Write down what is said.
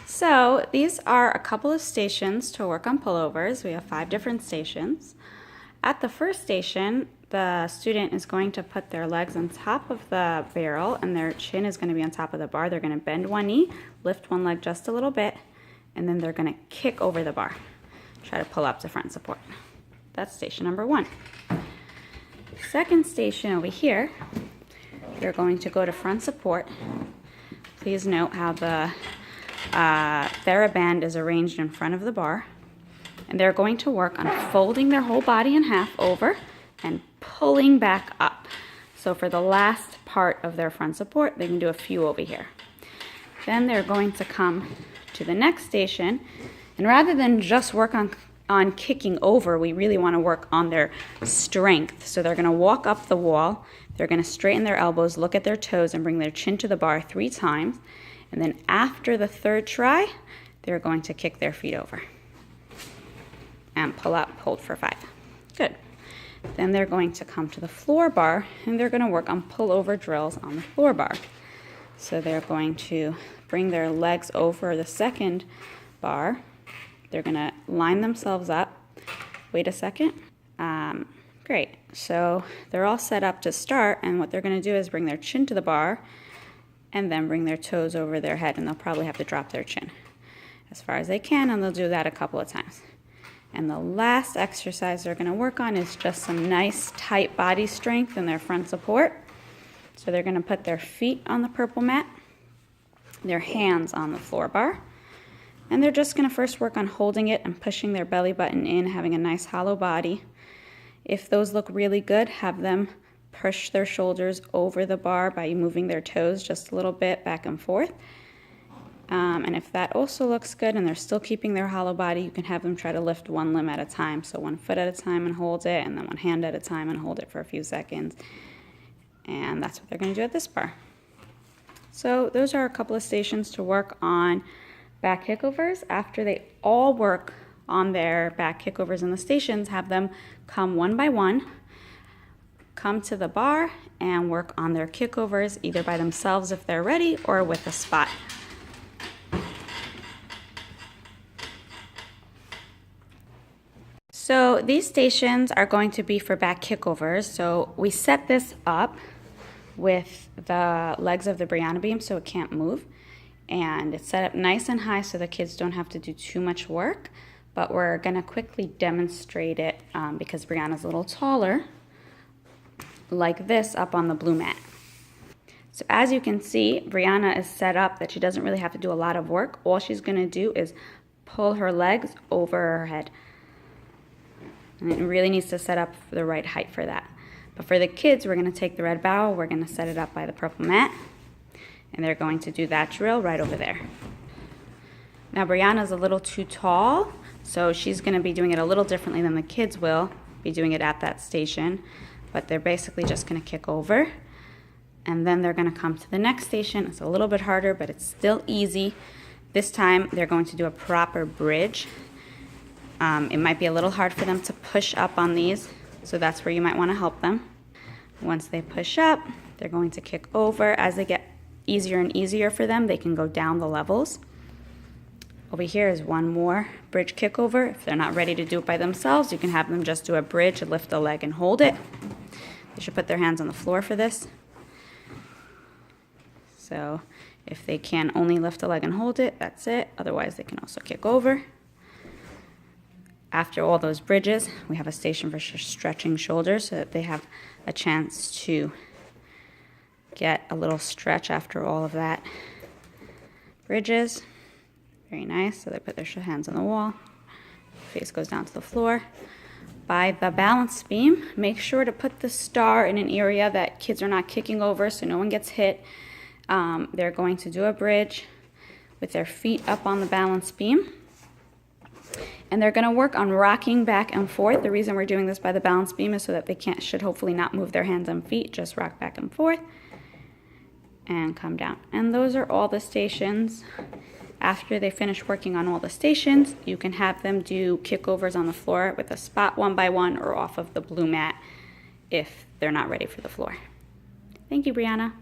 So these are a couple of stations to work on pullovers. We have 5 different stations. At the first station, the student is going to put their legs on top of the barrel and their chin is going to be on top of the bar. They're going to bend one knee, lift one leg just a little bit, and then they're going to kick over the bar. Try to pull up to front support. That's station number 1. Second station over here, they're going to go to front support. Please note how the TheraBand is arranged in front of the bar. And they're going to work on folding their whole body in half over and pulling back up. So for the last part of their front support, they can do a few over here. Then they're going to come to the next station, and rather than just work on kicking over, we really want to work on their strength. So they're going to walk up the wall, they're going to straighten their elbows, look at their toes, and bring their chin to the bar 3 times. And then after the 3rd try, they're going to kick their feet over and pull up, hold for 5. Good. Then they're going to come to the floor bar, and they're going to work on pullover drills on the floor bar. So they're going to bring their legs over the 2nd bar. They're going to line themselves up. Wait a second. Great. So they're all set up to start, and what they're going to do is bring their chin to the bar and then bring their toes over their head, and they'll probably have to drop their chin as far as they can, and they'll do that a couple of times. And the last exercise they're going to work on is just some nice tight body strength in their front support. So they're going to put their feet on the purple mat, their hands on the floor bar, and they're just going to first work on holding it and pushing their belly button in, having a nice hollow body. If those look really good, have them push their shoulders over the bar by moving their toes just a little bit back and forth. And if that also looks good and they're still keeping their hollow body, you can have them try to lift one limb at a time. So 1 foot at a time and hold it, and then 1 hand at a time and hold it for a few seconds. And that's what they're going to do at this bar. So those are a couple of stations to work on back kickovers. After they all work on their back kickovers in the stations, have them come one by one, come to the bar and work on their kickovers either by themselves if they're ready or with a spot. So these stations are going to be for back kickovers. So we set this up with the legs of the Brianna beam so it can't move. And it's set up nice and high so the kids don't have to do too much work. But we're going to quickly demonstrate it because Brianna's a little taller, like this up on the blue mat. So as you can see, Brianna is set up that she doesn't really have to do a lot of work. All she's going to do is pull her legs over her head. And it really needs to set up for the right height for that. But for the kids, we're going to take the red barrel, we're going to set it up by the purple mat, and they're going to do that drill right over there. Now Brianna's a little too tall, so she's going to be doing it a little differently than the kids will be doing it at that station. But they're basically just going to kick over, and then they're going to come to the next station. It's a little bit harder, but it's still easy. This time they're going to do a proper bridge. It might be a little hard for them to push up on these, so that's where you might want to help them. Once they push up, they're going to kick over. As they get easier and easier for them, they can go down the levels. Over here is one more bridge kick over. If they're not ready to do it by themselves, you can have them just do a bridge, lift a leg and hold it. They should put their hands on the floor for this. So if they can only lift a leg and hold it, that's it. Otherwise, they can also kick over. After all those bridges, we have a station for stretching shoulders so that they have a chance to get a little stretch after all of that. Bridges, very nice. So they put their hands on the wall, face goes down to the floor. By the balance beam, make sure to put the star in an area that kids are not kicking over so no one gets hit. They're going to do a bridge with their feet up on the balance beam. And they're going to work on rocking back and forth. The reason we're doing this by the balance beam is so that they should hopefully not move their hands and feet, just rock back and forth and come down. And those are all the stations. After they finish working on all the stations, you can have them do kickovers on the floor with a spot 1 by 1 or off of the blue mat if they're not ready for the floor. Thank you, Brianna.